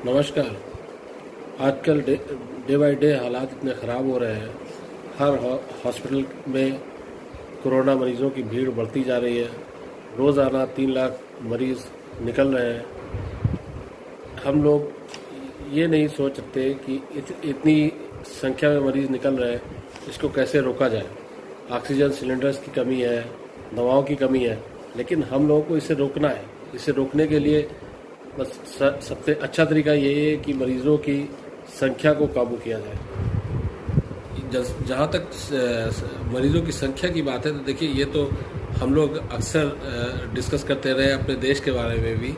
नमस्कार। आजकल day by day हालात इतने ख़राब हो रहे हैं। हर हॉस्पिटल में कोरोना मरीज़ों की भीड़ बढ़ती जा रही है। रोज़ाना 3 लाख मरीज़ निकल रहे हैं। हम लोग ये नहीं सोचते कि इतनी संख्या में मरीज़ निकल रहे हैं, इसको कैसे रोका जाए। ऑक्सीजन सिलेंडर्स की कमी है, दवाओं की कमी है, लेकिन हम लोगों को इसे रोकना है। इसे रोकने के लिए बस सबसे अच्छा तरीका ये है कि मरीज़ों की संख्या को काबू किया जाए। जहाँ तक मरीज़ों की संख्या की बात है, तो देखिए, ये तो हम लोग अक्सर डिस्कस करते रहे अपने देश के बारे में भी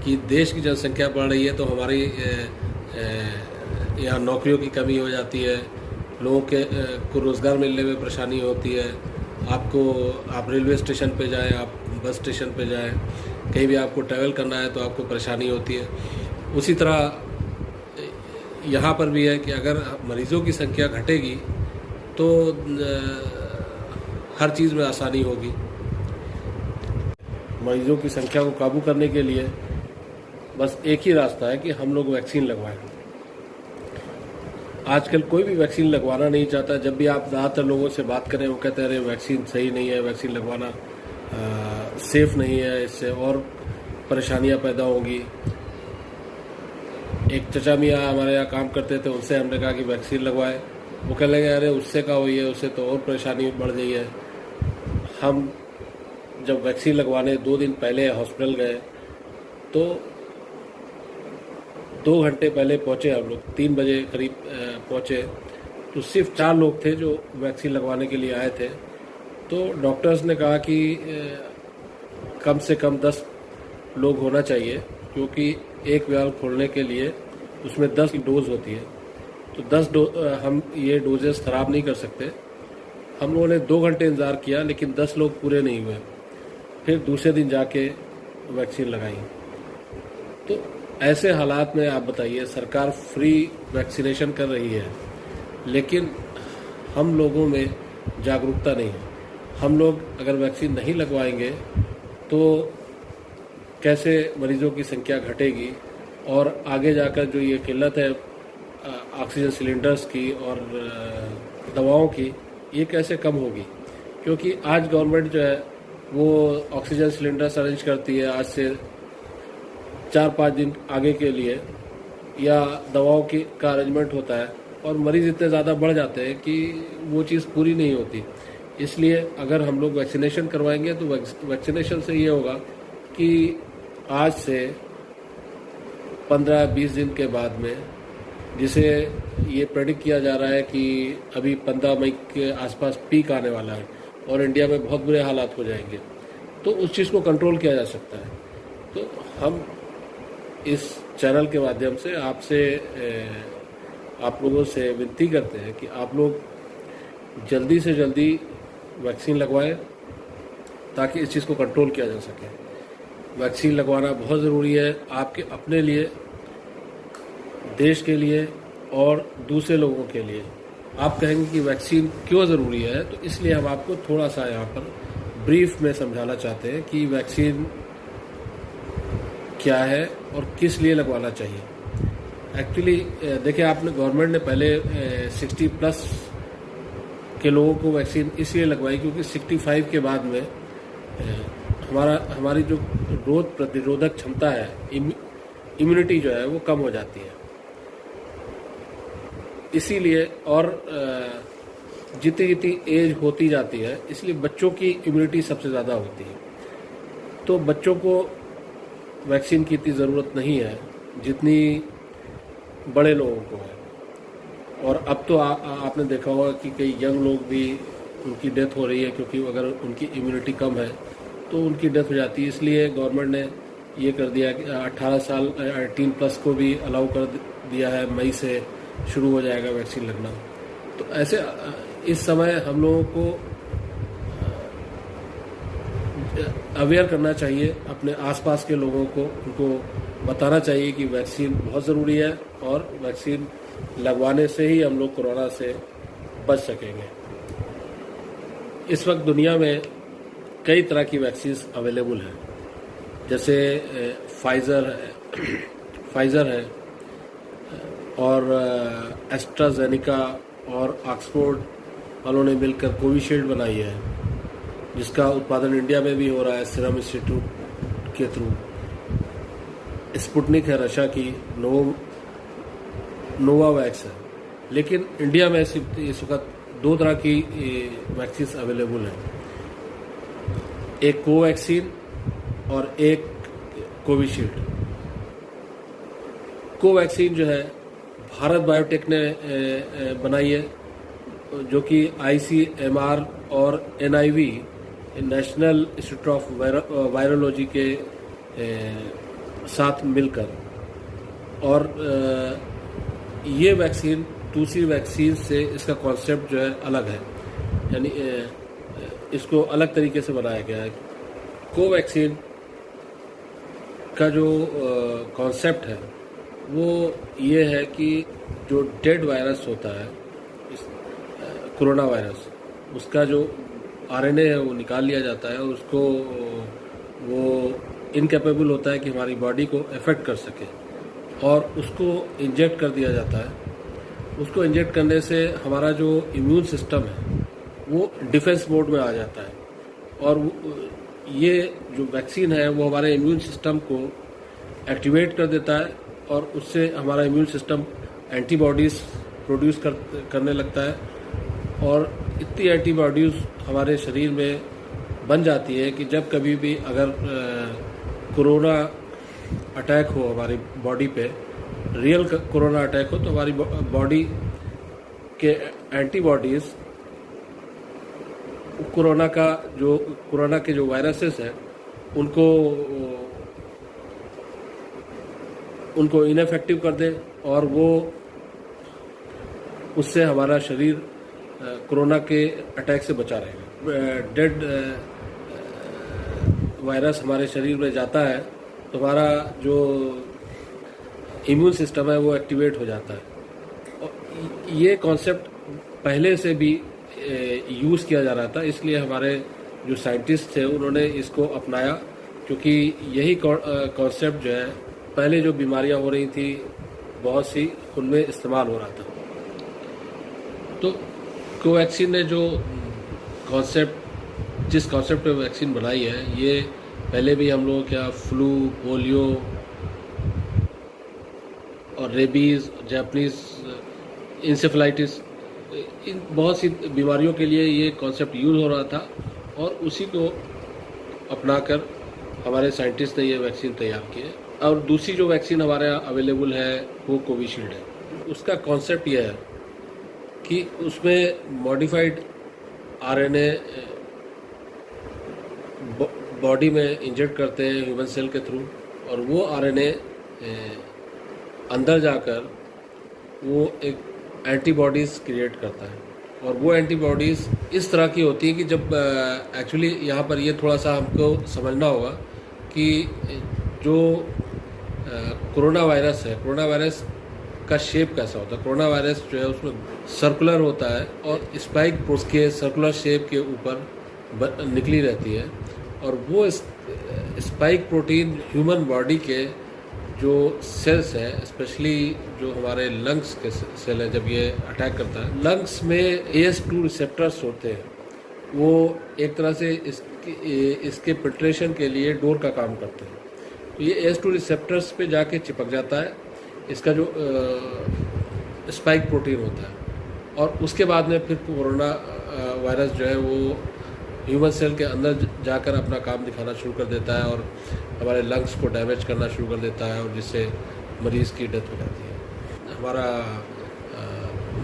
कि देश की जनसंख्या बढ़ रही है तो हमारी यहाँ नौकरियों की कमी हो जाती है, लोगों को रोज़गार मिलने में परेशानी होती है। आप रेलवे स्टेशन पे जाएं, आप बस स्टेशन पे जाएं, कहीं भी आपको ट्रैवल करना है तो आपको परेशानी होती है। उसी तरह यहाँ पर भी है कि अगर मरीज़ों की संख्या घटेगी तो हर चीज़ में आसानी होगी। मरीज़ों की संख्या को काबू करने के लिए बस एक ही रास्ता है कि हम लोग वैक्सीन लगवाएं। आजकल कोई भी वैक्सीन लगवाना नहीं चाहता। जब भी आप ज़्यादातर लोगों से बात करें, वो कहते हैं वैक्सीन सही नहीं है, वैक्सीन लगवाना सेफ़ नहीं है, इससे और परेशानियां पैदा होंगी। एक चचा मियाँ हमारे यहाँ काम करते थे, उनसे हमने कहा कि वैक्सीन लगवाए। वो कह लगे अरे उससे क्या हुई है, उससे तो और परेशानी बढ़ गई है। हम जब वैक्सीन लगवाने 2 दिन पहले हॉस्पिटल गए तो 2 घंटे पहले पहुँचे। हम लोग 3 बजे करीब पहुँचे तो सिर्फ 4 लोग थे जो वैक्सीन लगवाने के लिए आए थे। तो डॉक्टर्स ने कहा कि कम से कम 10 लोग होना चाहिए, क्योंकि एक वाल्व खोलने के लिए उसमें 10 की डोज होती है। तो 10 हम ये डोजेस ख़राब नहीं कर सकते। हम लोगों ने 2 घंटे इंतज़ार किया, लेकिन 10 लोग पूरे नहीं हुए। फिर दूसरे दिन जाके वैक्सीन लगाई। तो ऐसे हालात में आप बताइए, सरकार फ्री वैक्सीनेशन कर रही है, लेकिन हम लोगों में जागरूकता नहीं है। हम लोग अगर वैक्सीन नहीं लगवाएंगे तो कैसे मरीज़ों की संख्या घटेगी और आगे जाकर जो ये किल्लत है ऑक्सीजन सिलेंडर्स की और दवाओं की, ये कैसे कम होगी। क्योंकि आज गवर्नमेंट जो है वो ऑक्सीजन सिलेंडर्स अरेंज करती है आज से 4-5 दिन आगे के लिए, या दवाओं की का अरेंजमेंट होता है, और मरीज़ इतने ज़्यादा बढ़ जाते हैं कि वो चीज़ पूरी नहीं होती। इसलिए अगर हम लोग वैक्सीनेशन करवाएंगे तो वैक्सीनेशन से ये होगा कि आज से 15-20 दिन के बाद में, जिसे ये प्रेडिक्ट किया जा रहा है कि अभी 15 मई के आसपास पीक आने वाला है और इंडिया में बहुत बुरे हालात हो जाएंगे, तो उस चीज़ को कंट्रोल किया जा सकता है। तो हम इस चैनल के माध्यम से आप लोगों से विनती करते हैं कि आप लोग जल्दी से जल्दी वैक्सीन लगवाएं, ताकि इस चीज़ को कंट्रोल किया जा सके। वैक्सीन लगवाना बहुत ज़रूरी है, आपके अपने लिए, देश के लिए और दूसरे लोगों के लिए। आप कहेंगे कि वैक्सीन क्यों ज़रूरी है, तो इसलिए हम आपको थोड़ा सा यहाँ पर ब्रीफ में समझाना चाहते हैं कि वैक्सीन क्या है और किस लिए लगवाना चाहिए। एक्चुअली देखिए, आपने गवर्नमेंट ने पहले 60+ के लोगों को वैक्सीन इसलिए लगवाई क्योंकि 65 के बाद में हमारी जो रोग प्रतिरोधक क्षमता है, इम्यूनिटी जो है वो कम हो जाती है। इसीलिए, और जितनी जितनी एज होती जाती है, इसलिए बच्चों की इम्यूनिटी सबसे ज़्यादा होती है। तो बच्चों को वैक्सीन की इतनी ज़रूरत नहीं है जितनी बड़े लोगों को है। और अब तो आपने देखा होगा कि कई यंग लोग भी, उनकी डेथ हो रही है, क्योंकि अगर उनकी इम्यूनिटी कम है तो उनकी डेथ हो जाती है। इसलिए गवर्नमेंट ने ये कर दिया कि 18 साल 18+ को भी अलाउ कर दिया है। मई से शुरू हो जाएगा वैक्सीन लगना। तो ऐसे इस समय हम लोगों को अवेयर करना चाहिए अपने आसपास के लोगों को, उनको बताना चाहिए कि वैक्सीन बहुत ज़रूरी है और वैक्सीन लगवाने से ही हम लोग कोरोना से बच सकेंगे। इस वक्त दुनिया में कई तरह की वैक्सीन अवेलेबल हैं, जैसे फाइज़र है, और एस्ट्राजेनिका और ऑक्सफोर्ड वालों ने मिलकर कोविशील्ड बनाई है, जिसका उत्पादन इंडिया में भी हो रहा है सीरम इंस्टीट्यूट के थ्रू। स्पुतनिक है रशिया की, नोवावैक्स है। लेकिन इंडिया में इस वक्त दो तरह की वैक्सीन अवेलेबल है, एक कोवैक्सीन और एक कोविशील्ड। कोवैक्सीन जो है भारत बायोटेक ने बनाई है, जो कि ICMR और NIV national institute of virology के साथ मिलकर, और ये वैक्सीन दूसरी वैक्सीन से इसका कॉन्सेप्ट जो है अलग है, यानी इसको अलग तरीके से बनाया गया है। कोवैक्सीन का जो कॉन्सेप्ट है वो ये है कि जो डेड वायरस होता है, कोरोना वायरस, उसका जो RNA है वो निकाल लिया जाता है, और उसको वो इनकेपेबल होता है कि हमारी बॉडी को अफेक्ट कर सके, और उसको इंजेक्ट कर दिया जाता है। उसको इंजेक्ट करने से हमारा जो इम्यून सिस्टम है वो डिफेंस मोड में आ जाता है, और ये जो वैक्सीन है वो हमारे इम्यून सिस्टम को एक्टिवेट कर देता है, और उससे हमारा इम्यून सिस्टम एंटीबॉडीज़ प्रोड्यूस करने लगता है, और इतनी एंटीबॉडीज़ हमारे शरीर में बन जाती है कि जब कभी भी अगर कोरोना अटैक हो हमारी बॉडी पे, रियल कोरोना अटैक हो, तो हमारी बॉडी के एंटीबॉडीज़ कोरोना के जो वायरसेस हैं उनको इनफेक्टिव कर दे, और वो उससे हमारा शरीर कोरोना के अटैक से बचा रहेगा। डेड वायरस हमारे शरीर में जाता है तो हमारा जो इम्यून सिस्टम है वो एक्टिवेट हो जाता है। और ये कॉन्सेप्ट पहले से भी यूज़ किया जा रहा था, इसलिए हमारे जो साइंटिस्ट थे उन्होंने इसको अपनाया, क्योंकि यही कॉन्सेप्ट जो है पहले जो बीमारियां हो रही थी बहुत सी, उनमें इस्तेमाल हो रहा था। तो कोवैक्सीन ने जिस कॉन्सेप्ट पे वैक्सीन बनाई है, ये पहले भी हम लोग फ्लू, पोलियो और रेबीज़, जापानीज इंसेफेलाइटिस, इन बहुत सी बीमारियों के लिए ये कॉन्सेप्ट यूज़ हो रहा था, और उसी को अपनाकर हमारे साइंटिस्ट ने ये वैक्सीन तैयार की है। और दूसरी जो वैक्सीन हमारे यहाँ अवेलेबल है वो कोविशील्ड है। उसका कॉन्सेप्ट ये है कि उसमें मॉडिफाइड RNA बॉडी में इंजेक्ट करते हैं ह्यूमन सेल के थ्रू, और वो RNA अंदर जाकर वो एक एंटीबॉडीज़ क्रिएट करता है, और वो एंटीबॉडीज़ इस तरह की होती है कि जब एक्चुअली यहाँ पर ये थोड़ा सा हमको समझना होगा कि जो कोरोना वायरस है, कोरोना वायरस का शेप कैसा होता है। कोरोना वायरस जो है उसमें सर्कुलर होता है, और स्पाइक उसके सर्कुलर शेप के ऊपर निकली रहती है, और वो स्पाइक प्रोटीन ह्यूमन बॉडी के जो सेल्स हैं, स्पेशली जो हमारे लंग्स के सेल हैं, जब ये अटैक करता है, लंग्स में AS2 रिसेप्टर्स होते हैं, वो एक तरह से इसके फिल्ट्रेशन के लिए डोर का काम करते हैं। तो ये AS2 रिसेप्टर्स पे जाके चिपक जाता है इसका जो स्पाइक प्रोटीन होता है, और उसके बाद में फिर कोरोना वायरस जो है वो ह्यूमन सेल के अंदर जाकर अपना काम दिखाना शुरू कर देता है, और हमारे लंग्स को डैमेज करना शुरू कर देता है, और जिससे मरीज़ की डेथ हो जाती है। हमारा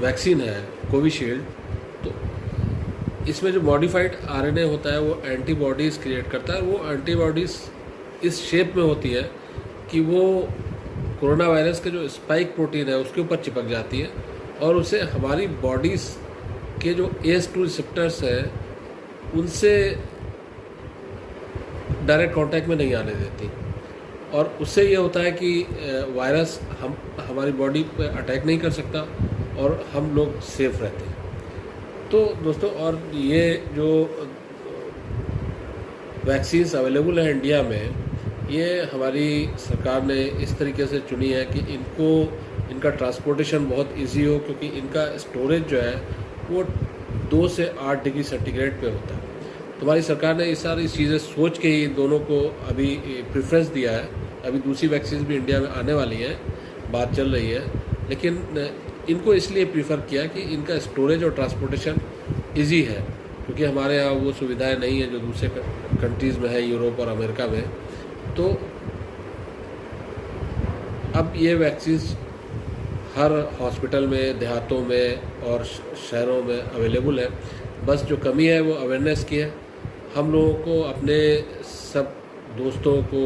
वैक्सीन है कोविशील्ड, तो इसमें जो मॉडिफाइड RNA होता है वो एंटीबॉडीज़ क्रिएट करता है। वो एंटीबॉडीज़ इस शेप में होती है कि वो कोरोना वायरस के जो स्पाइक प्रोटीन है उसके ऊपर चिपक जाती है, और उसे हमारी बॉडीज़ के जो AS2 रिसेप्टर्स हैं उनसे डायरेक्ट कांटेक्ट में नहीं आने देती, और उससे ये होता है कि वायरस हमारी बॉडी पे अटैक नहीं कर सकता, और हम लोग सेफ रहते हैं। तो दोस्तों, और ये जो वैक्सीन्स अवेलेबल है इंडिया में, ये हमारी सरकार ने इस तरीके से चुनी है कि इनका ट्रांसपोर्टेशन बहुत इजी हो, क्योंकि इनका स्टोरेज जो है वो 2 से 8 डिग्री सेंटीग्रेड पे होता है। तो हमारी सरकार ने ये सारी चीज़ें सोच के ही दोनों को अभी प्रेफरेंस दिया है। अभी दूसरी वैक्सीन भी इंडिया में आने वाली है, बात चल रही है, लेकिन इनको इसलिए प्रीफर किया कि इनका स्टोरेज और ट्रांसपोर्टेशन इजी है, क्योंकि हमारे यहाँ वो सुविधाएं नहीं है जो दूसरे कंट्रीज़ में है, यूरोप और अमेरिका में। तो अब ये वैक्सीन हर हॉस्पिटल में, देहातों में और शहरों में अवेलेबल है। बस जो कमी है वो अवेयरनेस की है। हम लोगों को अपने सब दोस्तों को,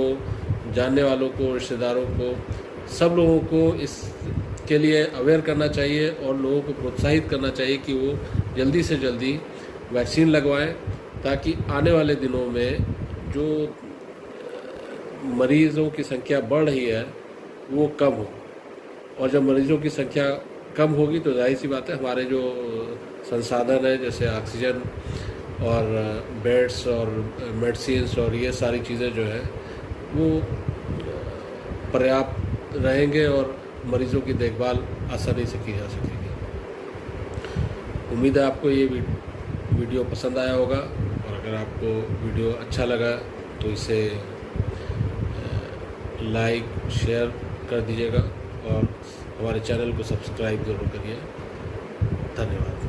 जानने वालों को, रिश्तेदारों को, सब लोगों को इसके लिए अवेयर करना चाहिए और लोगों को प्रोत्साहित करना चाहिए कि वो जल्दी से जल्दी वैक्सीन लगवाएं, ताकि आने वाले दिनों में जो मरीज़ों की संख्या बढ़ रही है वो कम हो। और जब मरीज़ों की संख्या कम होगी तो जाहिर सी बात है हमारे जो संसाधन है, जैसे ऑक्सीजन और बेड्स और मेडिसिन्स और ये सारी चीज़ें जो है वो पर्याप्त रहेंगे और मरीज़ों की देखभाल आसानी से की जा सकेगी। उम्मीद है आपको ये वीडियो पसंद आया होगा, और अगर आपको वीडियो अच्छा लगा तो इसे लाइक शेयर कर दीजिएगा और हमारे चैनल को सब्सक्राइब ज़रूर करिए। धन्यवाद।